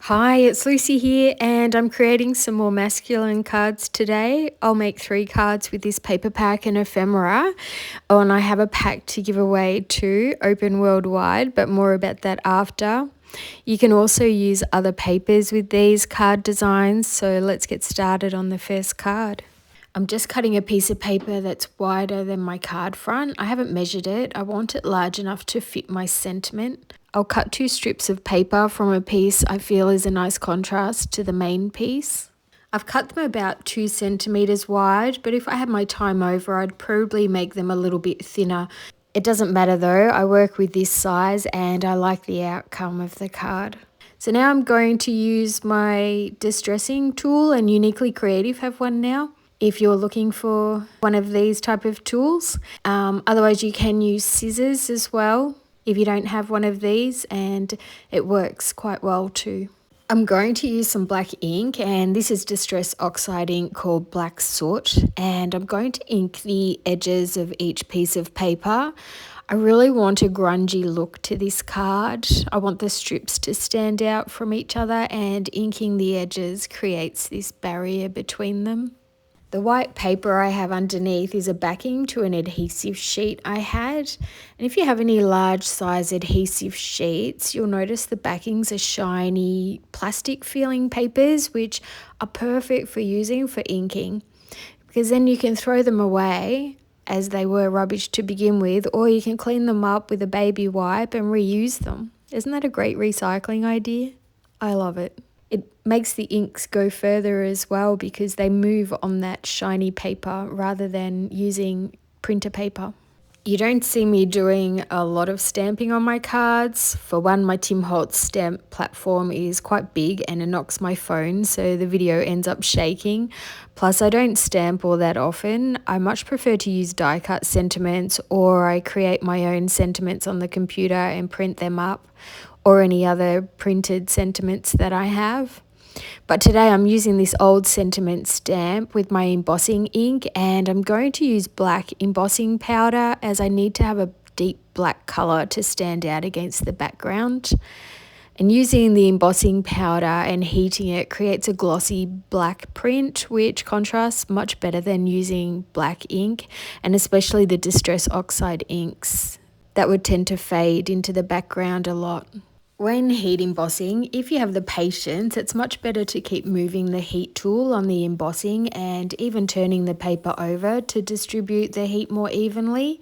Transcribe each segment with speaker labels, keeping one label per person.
Speaker 1: Hi, it's Lucy here, and I'm creating some more masculine cards today. I'll make 3 cards with this paper pack and ephemera. Oh, and I have a pack to give away too, open worldwide, but more about that after. You can also use other papers with these card designs, so let's get started on the first card. I'm just cutting a piece of paper that's wider than my card front. I haven't measured it. I want it large enough to fit my sentiment. I'll cut 2 strips of paper from a piece I feel is a nice contrast to the main piece. I've cut them about 2 centimeters wide, but if I had my time over, I'd probably make them a little bit thinner. It doesn't matter though, I work with this size and I like the outcome of the card. So now I'm going to use my distressing tool, and Uniquely Creative have one now, if you're looking for one of these type of tools. Otherwise you can use scissors as well if you don't have one of these, and it works quite well too. I'm going to use some black ink, and this is Distress Oxide ink called Black Soot, and I'm going to ink the edges of each piece of paper. I really want a grungy look to this card. I want the strips to stand out from each other, and inking the edges creates this barrier between them. The white paper I have underneath is a backing to an adhesive sheet I had. And if you have any large size adhesive sheets, you'll notice the backings are shiny plastic feeling papers, which are perfect for using for inking, because then you can throw them away as they were rubbish to begin with, or you can clean them up with a baby wipe and reuse them. Isn't that a great recycling idea? I love it. It makes the inks go further as well because they move on that shiny paper rather than using printer paper. You don't see me doing a lot of stamping on my cards. For one, my Tim Holtz stamp platform is quite big and it knocks my phone, so the video ends up shaking. Plus, I don't stamp all that often. I much prefer to use die cut sentiments, or I create my own sentiments on the computer and print them up, or any other printed sentiments that I have. But today I'm using this old sentiment stamp with my embossing ink, and I'm going to use black embossing powder as I need to have a deep black colour to stand out against the background. And using the embossing powder and heating it creates a glossy black print, which contrasts much better than using black ink, and especially the Distress Oxide inks that would tend to fade into the background a lot. When heat embossing, if you have the patience, it's much better to keep moving the heat tool on the embossing and even turning the paper over to distribute the heat more evenly.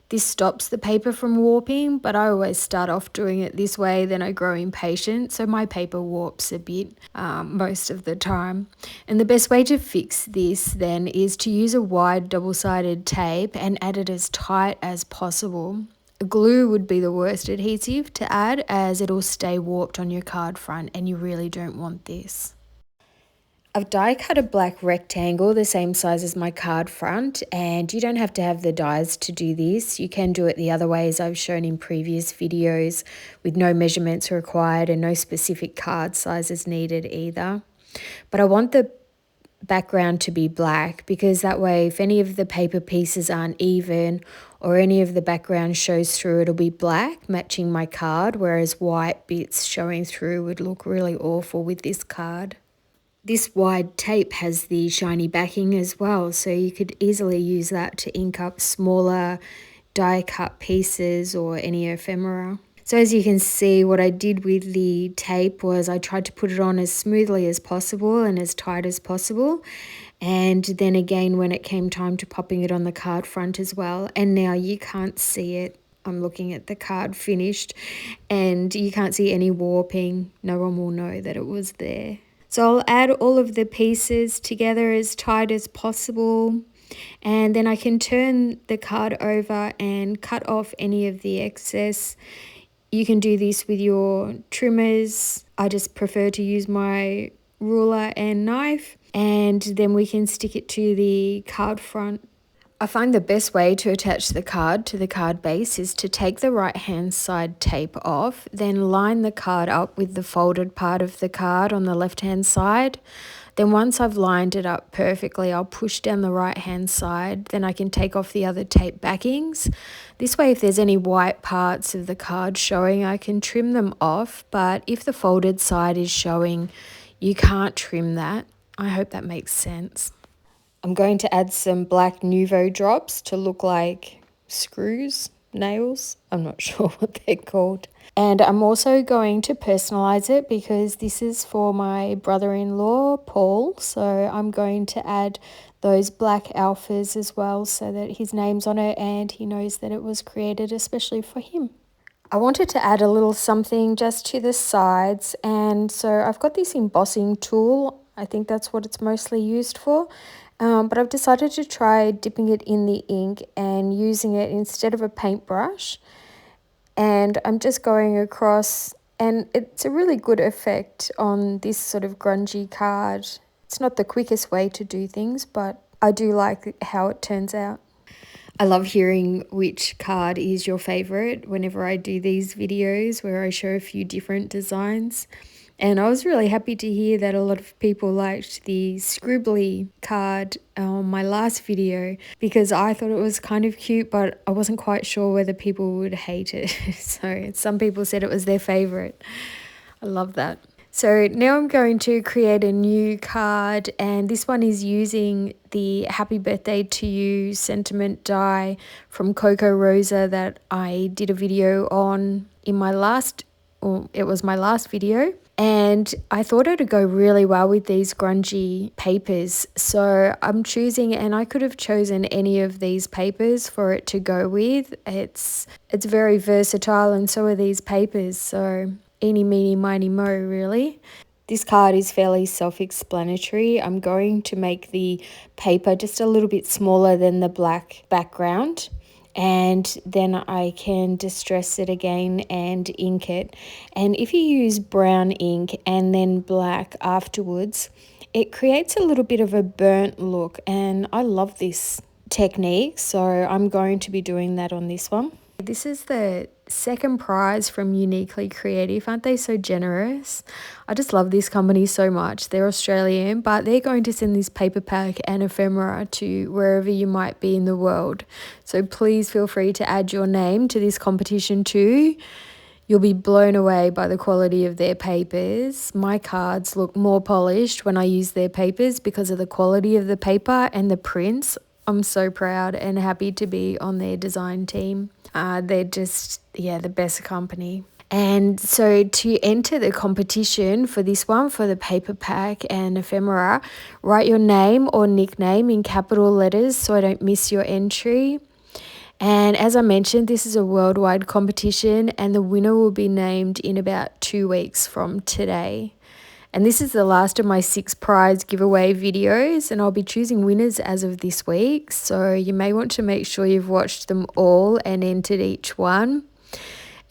Speaker 1: This stops the paper from warping, but I always start off doing it this way, then I grow impatient, so my paper warps a bit most of the time. And the best way to fix this then is to use a wide double-sided tape and add it as tight as possible. Glue would be the worst adhesive to add, as it'll stay warped on your card front, and you really don't want this. I've die cut a black rectangle the same size as my card front, and you don't have to have the dies to do this. You can do it the other ways I've shown in previous videos with no measurements required and no specific card sizes needed either. But I want the background to be black, because that way if any of the paper pieces aren't even or any of the background shows through, it'll be black matching my card, whereas white bits showing through would look really awful with this card. This wide tape has the shiny backing as well, so you could easily use that to ink up smaller die cut pieces or any ephemera. So as you can see, what I did with the tape was I tried to put it on as smoothly as possible and as tight as possible. And then again, when it came time to popping it on the card front as well. And now you can't see it. I'm looking at the card finished and you can't see any warping. No one will know that it was there. So I'll add all of the pieces together as tight as possible. And then I can turn the card over and cut off any of the excess. You can do this with your trimmers. I just prefer to use my ruler and knife, and then we can stick it to the card front. I find the best way to attach the card to the card base is to take the right hand side tape off, then line the card up with the folded part of the card on the left hand side. Then once I've lined it up perfectly, I'll push down the right hand side. Then I can take off the other tape backings. This way, if there's any white parts of the card showing, I can trim them off. But if the folded side is showing, you can't trim that. I hope that makes sense. I'm going to add some black Nuvo drops to look like screws, nails. I'm not sure what they're called. And I'm also going to personalize it because this is for my brother-in-law, Paul. So I'm going to add those black alphas as well so that his name's on it and he knows that it was created especially for him. I wanted to add a little something just to the sides, and so I've got this embossing tool. I think that's what it's mostly used for, but I've decided to try dipping it in the ink and using it instead of a paintbrush, and I'm just going across, and it's a really good effect on this sort of grungy card. It's not the quickest way to do things, but I do like how it turns out. I love hearing which card is your favorite whenever I do these videos where I show a few different designs. And I was really happy to hear that a lot of people liked the scribbly card on my last video because I thought it was kind of cute, but I wasn't quite sure whether people would hate it. So some people said it was their favorite. I love that. So now I'm going to create a new card, and this one is using the Happy Birthday to You sentiment die from Coco Rosa that I did a video on in my last, or it was my last video. And I thought it would go really well with these grungy papers. So I'm choosing, and I could have chosen any of these papers for it to go with. It's very versatile, and so are these papers. So eeny, meeny, miny, mo, really. This card is fairly self-explanatory. I'm going to make the paper just a little bit smaller than the black background, and then I can distress it again and ink it. And if you use brown ink and then black afterwards, it creates a little bit of a burnt look, and I love this technique, so I'm going to be doing that on this one. This is the second prize from Uniquely Creative. Aren't they so generous? I just love this company so much. They're Australian, but they're going to send this paper pack and ephemera to wherever you might be in the world. So please feel free to add your name to this competition too. You'll be blown away by the quality of their papers. My cards look more polished when I use their papers because of the quality of the paper and the prints. I'm so proud and happy to be on their design team. They're just, the best company. And so to enter the competition for this one, for the paper pack and ephemera, write your name or nickname in capital letters so I don't miss your entry. And as I mentioned, this is a worldwide competition and the winner will be named in about 2 weeks from today. And this is the last of my 6 prize giveaway videos, and I'll be choosing winners as of this week. So you may want to make sure you've watched them all and entered each one.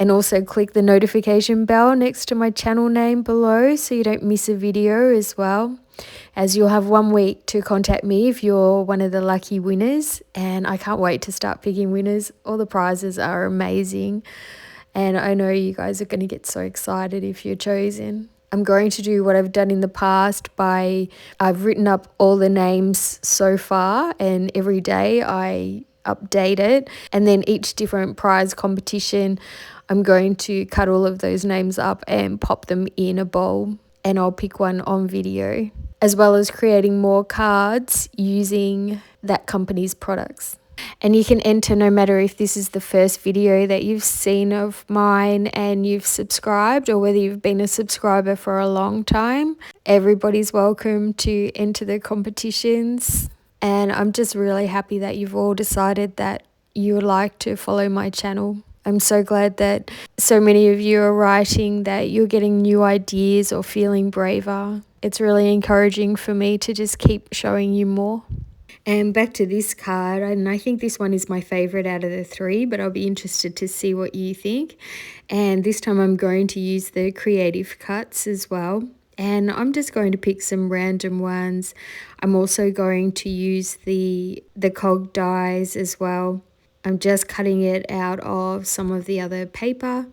Speaker 1: And also click the notification bell next to my channel name below so you don't miss a video as well, as you'll have 1 week to contact me if you're one of the lucky winners. And I can't wait to start picking winners. All the prizes are amazing, and I know you guys are going to get so excited if you're chosen. I'm going to do what I've done in the past I've written up all the names so far, and every day I update it, and then each different prize competition I'm going to cut all of those names up and pop them in a bowl, and I'll pick one on video, as well as creating more cards using that company's products. And you can enter no matter if this is the first video that you've seen of mine and you've subscribed, or whether you've been a subscriber for a long time. Everybody's welcome to enter the competitions. And I'm just really happy that you've all decided that you would like to follow my channel. I'm so glad that so many of you are writing that you're getting new ideas or feeling braver. It's really encouraging for me to just keep showing you more. And back to this card, and I think this one is my favourite out of the 3, but I'll be interested to see what you think. And this time I'm going to use the creative cuts as well. And I'm just going to pick some random ones. I'm also going to use the cog dies as well. I'm just cutting it out of some of the other paper.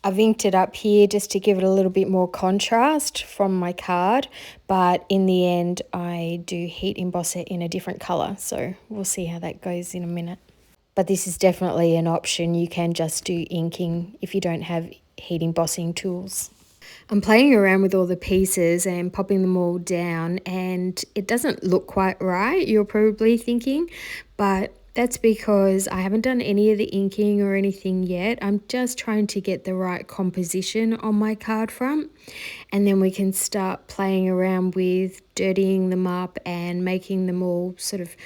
Speaker 1: I've inked it up here just to give it a little bit more contrast from my card, but in the end I do heat emboss it in a different colour, so we'll see how that goes in a minute. But this is definitely an option. You can just do inking if you don't have heat embossing tools. I'm playing around with all the pieces and popping them all down, and it doesn't look quite right, you're probably thinking, but that's because I haven't done any of the inking or anything yet. I'm just trying to get the right composition on my card front, and then we can start playing around with dirtying them up and making them all sort of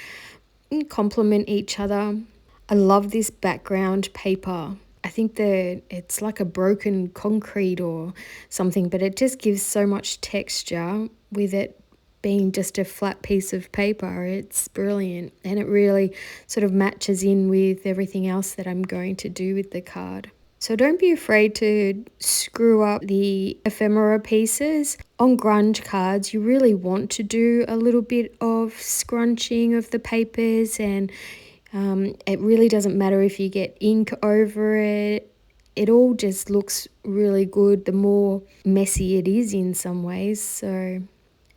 Speaker 1: complement each other. I love this background paper. I think that it's like a broken concrete or something, but it just gives so much texture with it being just a flat piece of paper. It's brilliant, and it really sort of matches in with everything else that I'm going to do with the card. So don't be afraid to screw up the ephemera pieces. On grunge cards, you really want to do a little bit of scrunching of the papers, and it really doesn't matter if you get ink over it. It all just looks really good the more messy it is in some ways. So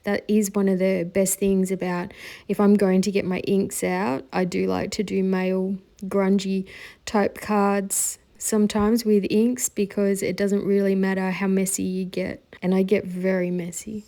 Speaker 1: that is one of the best things about if I'm going to get my inks out. I do like to do male grungy type cards sometimes with inks because it doesn't really matter how messy you get, and I get very messy.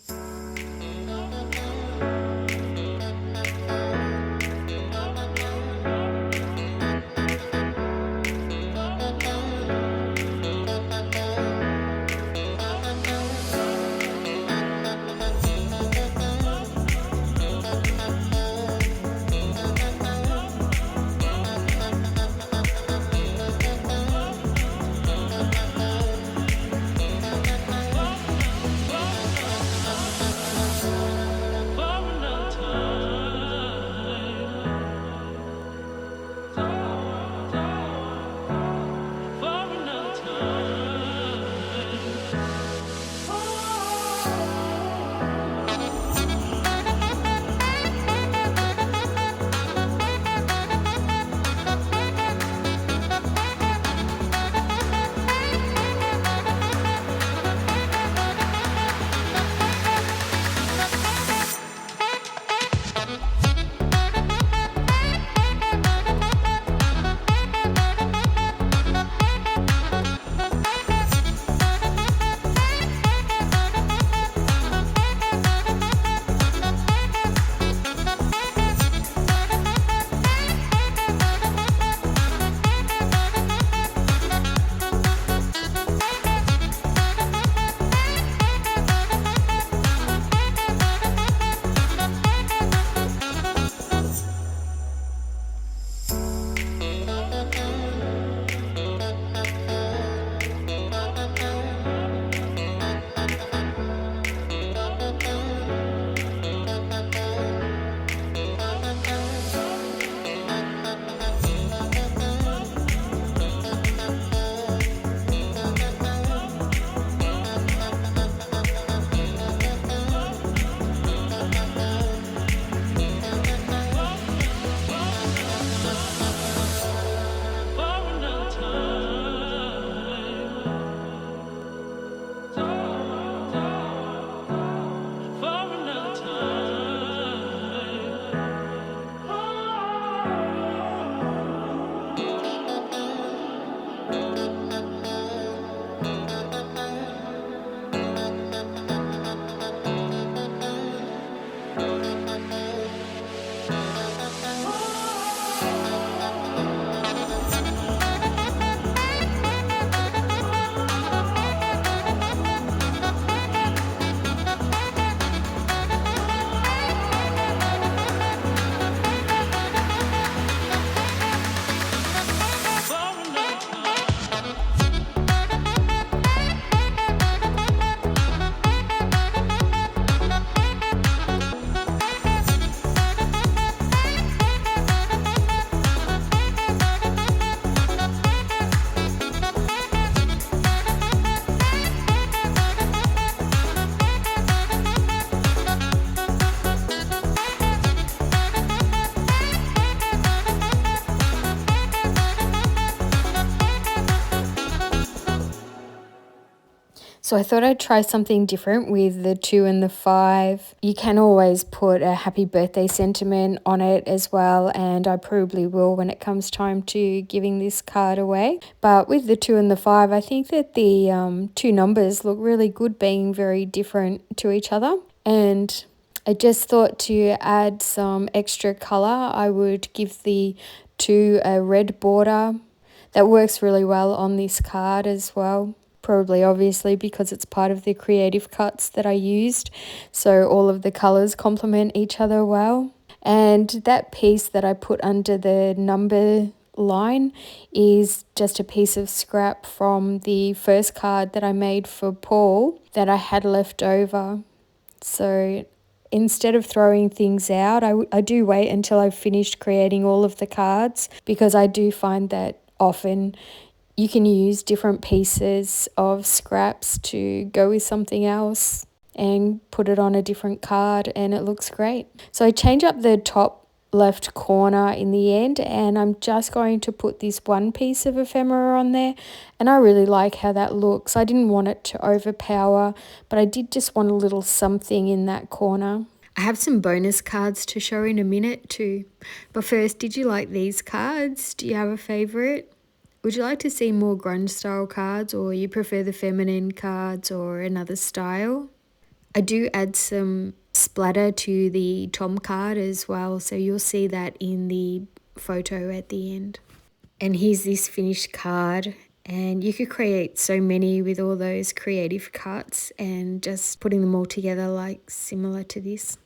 Speaker 1: So I thought I'd try something different with the 2 and the 5. You can always put a happy birthday sentiment on it as well, and I probably will when it comes time to giving this card away. But with the 2 and the 5, I think that the two numbers look really good being very different to each other. And I just thought to add some extra colour, I would give the 2 a red border. That works really well on this card as well. Probably obviously because it's part of the creative cuts that I used, so all of the colours complement each other well. And that piece that I put under the number line is just a piece of scrap from the first card that I made for Paul that I had left over. So instead of throwing things out, I do wait until I've finished creating all of the cards, because I do find that often you can use different pieces of scraps to go with something else and put it on a different card and it looks great. So I change up the top left corner in the end, and I'm just going to put this one piece of ephemera on there, and I really like how that looks. I didn't want it to overpower, but I did just want a little something in that corner. I have some bonus cards to show in a minute too. But first, did you like these cards? Do you have a favourite? Would you like to see more grunge style cards, or you prefer the feminine cards or another style? I do add some splatter to the Tom card as well, so you'll see that in the photo at the end. And here's this finished card, and you could create so many with all those creative cuts and just putting them all together like similar to this.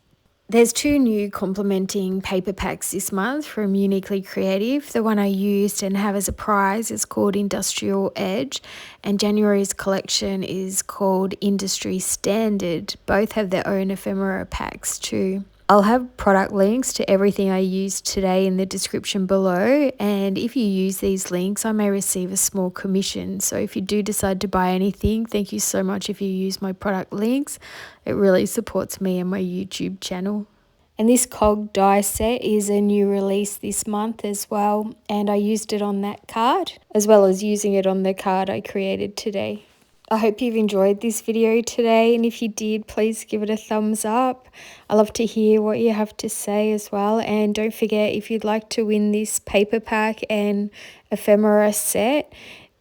Speaker 1: There's 2 new complementing paper packs this month from Uniquely Creative. The one I used and have as a prize is called Industrial Edge, and January's collection is called Industry Standard. Both have their own ephemera packs too. I'll have product links to everything I used today in the description below, and if you use these links I may receive a small commission. So if you do decide to buy anything, thank you so much if you use my product links. It really supports me and my YouTube channel. And this cog die set is a new release this month as well, and I used it on that card as well as using it on the card I created today. I hope you've enjoyed this video today, and if you did, please give it a thumbs up. I love to hear what you have to say as well, and don't forget, if you'd like to win this paper pack and ephemera set,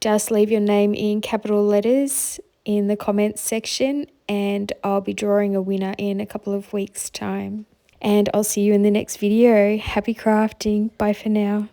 Speaker 1: just leave your name in capital letters in the comments section, and I'll be drawing a winner in a couple of weeks' time. And I'll see you in the next video. Happy crafting. Bye for now.